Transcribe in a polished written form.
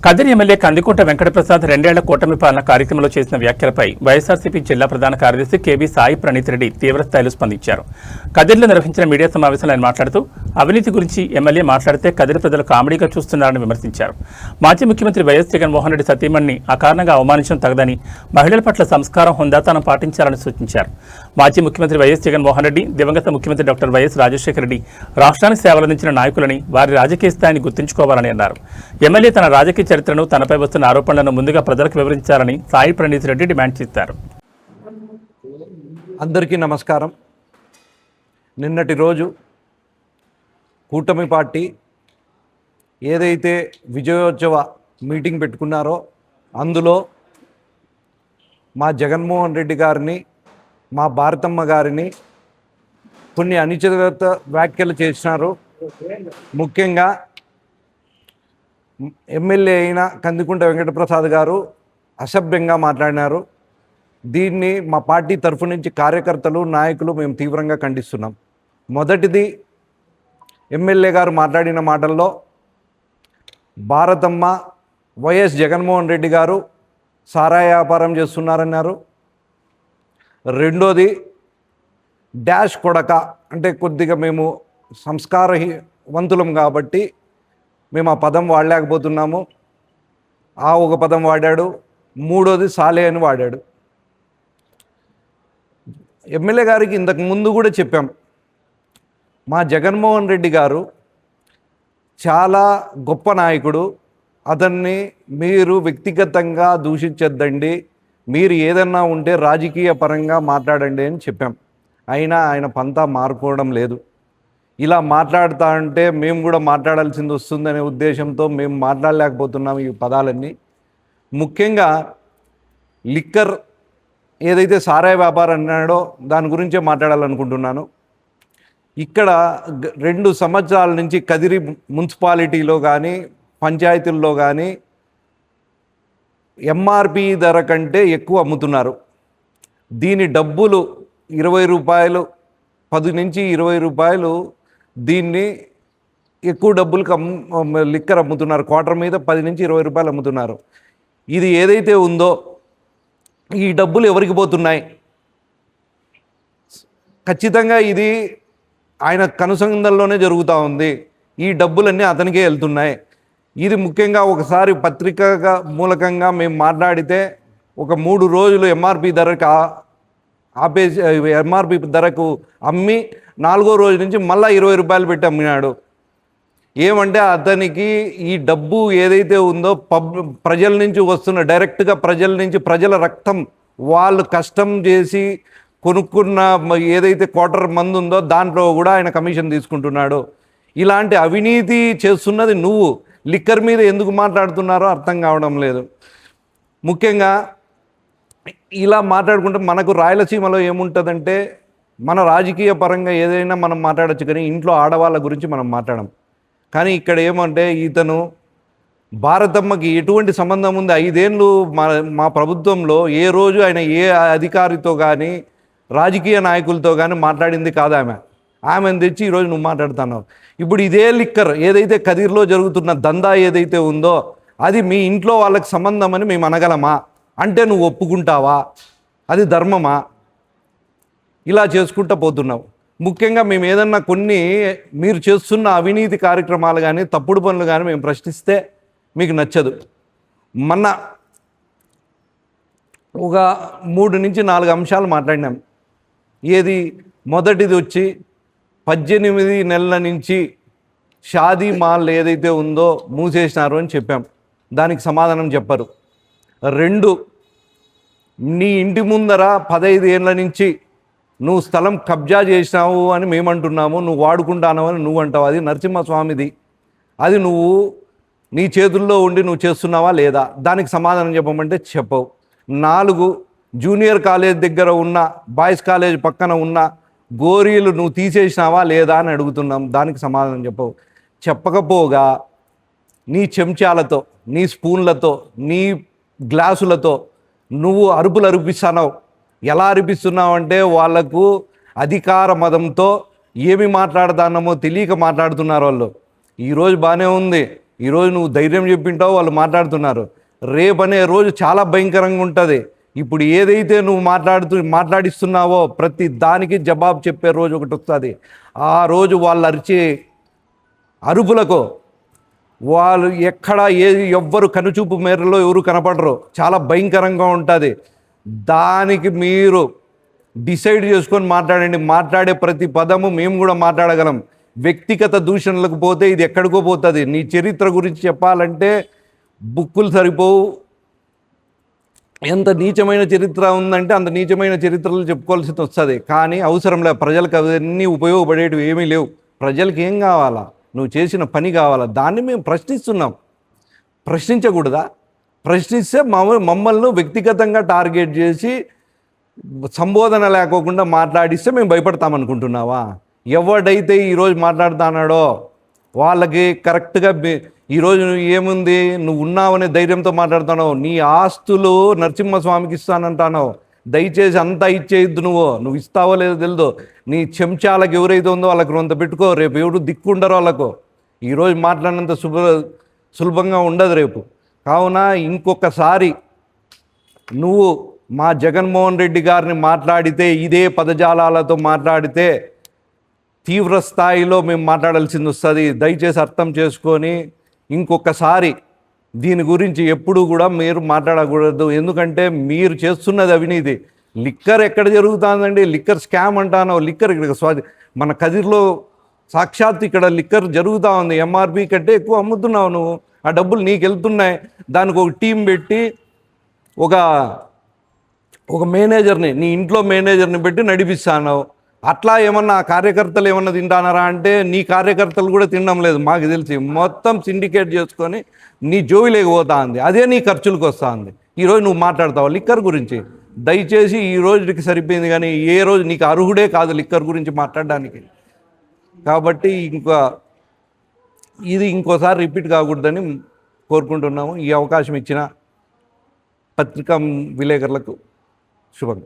Kadiri MLA కందికోట Venkata Prasad రెండేళ్ల కూటమి పాలన కార్యక్రమంలో చేసిన వ్యాఖ్యలపై వైఎస్ఆర్సీపీ జిల్లా ప్రధాన కార్యదర్శి కేబీ సాయి ప్రణీత్ రెడ్డి తీవ్రస్థాయిలో స్పందించారు. కదిరిలో నిర్వహించిన మీడియా సమావేశంలో ఆయన మాట్లాడుతూ అవినీతి గురించి ఎమ్మెల్యే మాట్లాడితే కదిరి ప్రజలు కామెడీగా చూస్తున్నారని విమర్శించారు. మాజీ ముఖ్యమంత్రి వైఎస్ జగన్మోహన్ రెడ్డి సతీమణిని అకారణంగా అవమానించడం తగదని, మహిళల పట్ల సంస్కారం హుందాతనం పాటించాలని సూచించారు. మాజీ ముఖ్యమంత్రి వైఎస్ జగన్మోహన్ రెడ్డి, దివంగత ముఖ్యమంత్రి డాక్టర్ వైఎస్ రాజశేఖర రెడ్డి రాష్ట్రానికి సేవలందించిన నాయకులని, వారి రాజకీయ స్థాయిని గుర్తుంచుకోవాలని అన్నారు. ఎమ్మెల్యే తన రాజకీయ చరిత్రను, తనపై వస్తున్న ఆరోపణలను ముందుగా ప్రజలకు వివరించాలని సాయి ప్రణీత్ రెడ్డి డిమాండ్ చేశారు. అందరికీ నమస్కారం. నిన్నటి రోజు కూటమి పార్టీ ఏదైతే విజయోత్సవ మీటింగ్ పెట్టుకున్నారో అందులో మా జగన్మోహన్ రెడ్డి గారిని, మా భారతమ్మ గారిని కొన్ని అనుచిత వ్యాఖ్యలు చేసినారు. ముఖ్యంగా ఎమ్మెల్యే అయిన కందికుంట వెంకటప్రసాద్ గారు అసభ్యంగా మాట్లాడినారు. దీన్ని మా పార్టీ తరఫు నుంచి కార్యకర్తలు, నాయకులు మేము తీవ్రంగా ఖండిస్తున్నాం. మొదటిది, ఎమ్మెల్యే గారు మాట్లాడిన మాటల్లో భారతమ్మ, వైఎస్ జగన్మోహన్ రెడ్డి గారు సారాయి వ్యాపారం చేస్తున్నారన్నారు. రెండోది, డాష్ కొడక అంటే కొద్దిగా మేము సంస్కారవంతులం కాబట్టి మేము ఆ పదం వాడలేకపోతున్నాము, ఆ ఒక పదం వాడాడు. మూడోది, సాలే అని వాడాడు. ఎమ్మెల్యే గారికి ఇంతకు ముందు కూడా చెప్పాం, మా జగన్మోహన్ రెడ్డి గారు చాలా గొప్ప నాయకుడు, అతన్ని మీరు వ్యక్తిగతంగా దూషించొద్దండి, మీరు ఏదన్నా ఉంటే రాజకీయ పరంగా మాట్లాడండి అని చెప్పాం. అయినా ఆయన పంతా మారుకోవడం లేదు. ఇలా మాట్లాడుతూ ఉంటే మేము కూడా మాట్లాడాల్సింది వస్తుందనే ఉద్దేశంతో మేము మాట్లాడలేకపోతున్నాం ఈ పదాలన్నీ. ముఖ్యంగా లిక్కర్ ఏదైతే సారాయి వ్యాపారం అన్నాడో దాని గురించే మాట్లాడాలనుకుంటున్నాను. ఇక్కడ 2 సంవత్సరాల నుంచి కదిరి మున్సిపాలిటీలో కానీ పంచాయతీల్లో కానీ ఎంఆర్పి ధర కంటే ఎక్కువ అమ్ముతున్నారు. దీని డబ్బులు 20 రూపాయలు, 10 నుంచి 20 రూపాయలు దీన్ని ఎక్కువ డబ్బులకు లిక్కర్ అమ్ముతున్నారు. క్వార్టర్ మీద 10 నుంచి 20 రూపాయలు అమ్ముతున్నారు. ఇది ఏదైతే ఉందో ఈ డబ్బులు ఎవరికి పోతున్నాయి? ఖచ్చితంగా ఇది ఆయన కనుసంధంలోనే జరుగుతూ ఉంది. ఈ డబ్బులన్నీ అతనికే వెళ్తున్నాయి. ఇది ముఖ్యంగా ఒకసారి పత్రిక మూలకంగా మేము మాట్లాడితే ఒక 3 రోజులు ఎంఆర్పి ధరకు ఆపేసి ఎంఆర్పి ధరకు అమ్మి 4వ రోజు నుంచి మళ్ళీ 20 రూపాయలు పెట్టి అమ్మినాడు. ఏమంటే అతనికి ఈ డబ్బు ఏదైతే ఉందో ప్రజల నుంచి వస్తున్న, డైరెక్ట్గా ప్రజల నుంచి, ప్రజల రక్తం వాళ్ళు కష్టం చేసి కొనుక్కున్న ఏదైతే క్వార్టర్ మందు ఉందో దాంట్లో కూడా ఆయన కమిషన్ తీసుకుంటున్నాడు. ఇలాంటి అవినీతి చేస్తున్నది నువ్వు. లిక్కర్ మీద ఎందుకు మాట్లాడుతున్నారో అర్థం కావడం లేదు. ముఖ్యంగా ఇలా మాట్లాడుకుంటే మనకు రాయలసీమలో ఏముంటుందంటే, మన రాజకీయ పరంగా ఏదైనా మనం మాట్లాడచ్చు, కానీ ఇంట్లో ఆడవాళ్ళ గురించి మనం మాట్లాడం. కానీ ఇక్కడ ఏమంటే ఇతను భారతమ్మకి ఎటువంటి సంబంధం ఉంది? 5 ఏళ్ళు మా ప్రభుత్వంలో ఏ రోజు ఆయన ఏ అధికారితో కానీ రాజకీయ నాయకులతో కానీ మాట్లాడింది కాదు. ఆమెను తెచ్చి ఈరోజు నువ్వు మాట్లాడుతున్నావు. ఇప్పుడు ఇదే లిక్కర్ ఏదైతే కదిరిలో జరుగుతున్న దందా ఏదైతే ఉందో అది మీ ఇంట్లో వాళ్ళకి సంబంధం అని మేము అనగలమా? అంటే నువ్వు ఒప్పుకుంటావా? అది ధర్మమా? ఇలా చేసుకుంటూ పోతున్నావు. ముఖ్యంగా మేము ఏదన్నా కొన్ని మీరు చేస్తున్న అవినీతి కార్యక్రమాలు కానీ తప్పుడు పనులు కానీ మేము ప్రశ్నిస్తే మీకు నచ్చదు. మొన్న ఒక 3 నుంచి 4 అంశాలు మాట్లాడినాం. ఏది? మొదటిది వచ్చి 18 నెలల నుంచి షాదీ మాల్ ఏదైతే ఉందో మూసేసినారు అని చెప్పాం. దానికి సమాధానం చెప్పరు. 2, నీ ఇంటి ముందర 15 ఏళ్ళ నుంచి నువ్వు స్థలం కబ్జా చేసినావు అని మేమంటున్నాము, నువ్వు వాడుకుంటాను అని నువ్వు అంటావు. అది నరసింహస్వామిది, అది నువ్వు నీ చేతుల్లో ఉండి నువ్వు చేస్తున్నావా లేదా? దానికి సమాధానం చెప్పమంటే చెప్పవు. 4, జూనియర్ కాలేజ్ దగ్గర ఉన్న, బాయ్స్ కాలేజ్ పక్కన ఉన్న గోరీలు నువ్వు తీసేసినావా లేదా అని అడుగుతున్నాం. దానికి సమాధానం చెప్పవు. చెప్పకపోగా నీ చెంచాలతో, నీ స్పూన్లతో, నీ గ్లాసులతో నువ్వు అరుపులు అరిపిస్తున్నావు. ఎలా అరిపిస్తున్నావు అంటే వాళ్లకు అధికార మదంతో ఏమి మాట్లాడుతున్నామో తెలియక మాట్లాడుతున్నారు వాళ్ళు. ఈరోజు బాగానే ఉంది, ఈరోజు నువ్వు ధైర్యం చెప్పింటావు, వాళ్ళు మాట్లాడుతున్నారు. రేపనే రోజు చాలా భయంకరంగా ఉంటుంది. ఇప్పుడు ఏదైతే నువ్వు మాట్లాడిస్తున్నావో ప్రతి దానికి జవాబు చెప్పే రోజు ఒకటి వస్తుంది. ఆ రోజు వాళ్ళు అరిచే అరుపులకు వాళ్ళు ఎవ్వరు కనుచూపు మేరలో ఎవరు కనపడరు. చాలా భయంకరంగా ఉంటుంది. దానికి మీరు డిసైడ్ చేసుకొని మాట్లాడండి. మాట్లాడే ప్రతి పదము మేము కూడా మాట్లాడగలం. వ్యక్తిగత దూషణలకు పోతే ఇది ఎక్కడికో పోతుంది. నీ చరిత్ర గురించి చెప్పాలంటే బుక్కులు సరిపోవు. ఎంత నీచమైన చరిత్ర ఉందంటే అంత నీచమైన చరిత్రలు చెప్పుకోవాల్సి వస్తుంది. కానీ అవసరం లేదు. ప్రజలకు అవన్నీ ఉపయోగపడేటివి ఏమీ లేవు. ప్రజలకు ఏం కావాలా? నువ్వు చేసిన పని కావాలా? దాన్ని మేము ప్రశ్నిస్తున్నాం. ప్రశ్నించకూడదా? ప్రశ్నిస్తే మమ్మల్ని వ్యక్తిగతంగా టార్గెట్ చేసి సంబోధన లేకోకుండా మాట్లాడిస్తే మేము భయపడతామనుకుంటున్నావా? ఎవడైతే ఈరోజు మాట్లాడుతున్నాడో వాళ్ళకి కరెక్ట్గా ఈరోజు ఏముంది, నువ్వు ఉన్నావనే ధైర్యంతో మాట్లాడుతున్నావు. నీ ఆస్తులు నరసింహస్వామికి ఇస్తానంటున్నావు. దయచేసి అంతా ఇచ్చేయద్దు. నువ్వు ఇస్తావో లేదో తెలియదు. నీ చెంచాలకు ఎవరైతే ఉందో వాళ్ళకి కొంత పెట్టుకో. రేపు ఎవరు దిక్కుండరో వాళ్ళకు. ఈరోజు మాట్లాడినంత సులభంగా ఉండదు రేపు. కావున ఇంకొకసారి నువ్వు మా జగన్మోహన్ రెడ్డి గారిని మాట్లాడితే, ఇదే పదజాలాలతో మాట్లాడితే తీవ్ర స్థాయిలో మేము మాట్లాడాల్సింది వస్తుంది. దయచేసి అర్థం చేసుకొని ఇంకొకసారి దీని గురించి ఎప్పుడూ కూడా మీరు మాట్లాడకూడదు. ఎందుకంటే మీరు చేస్తున్నది అవినీతి. లిక్కర్ ఎక్కడ జరుగుతుందండి? లిక్కర్ స్కామ్ అంటాను. లిక్కర్ ఇక్కడ మన కదిర్లో సాక్షాత్ ఇక్కడ లిక్కర్ జరుగుతూ ఉంది. ఎంఆర్పి కంటే ఎక్కువ అమ్ముతున్నావు నువ్వు. ఆ డబ్బులు నీకు వెళ్తున్నాయి. దానికి ఒక టీం పెట్టి ఒక మేనేజర్ని, నీ ఇంట్లో మేనేజర్ని పెట్టి నడిపిస్తాను. అట్లా ఏమన్నా కార్యకర్తలు ఏమన్నా తింటానారా అంటే నీ కార్యకర్తలు కూడా తినడం లేదు మాకు తెలిసి. మొత్తం సిండికేట్ చేసుకొని నీ జోబిలోకి పోతా ఉంది. అదే నీ ఖర్చులకు వస్తూ ఉంది. ఈరోజు నువ్వు మాట్లాడతావు లిక్కర్ గురించి. దయచేసి ఈ రోజుకి సరిపోయింది, కానీ ఏ రోజు నీకు అర్హుడే కాదు లిక్కర్ గురించి మాట్లాడడానికి. కాబట్టి ఇది ఇంకోసారి రిపీట్ కాకూడదని కోరుకుంటున్నాము. ఈ అవకాశం ఇచ్చిన పత్రికా విలేకరులకు శుభం.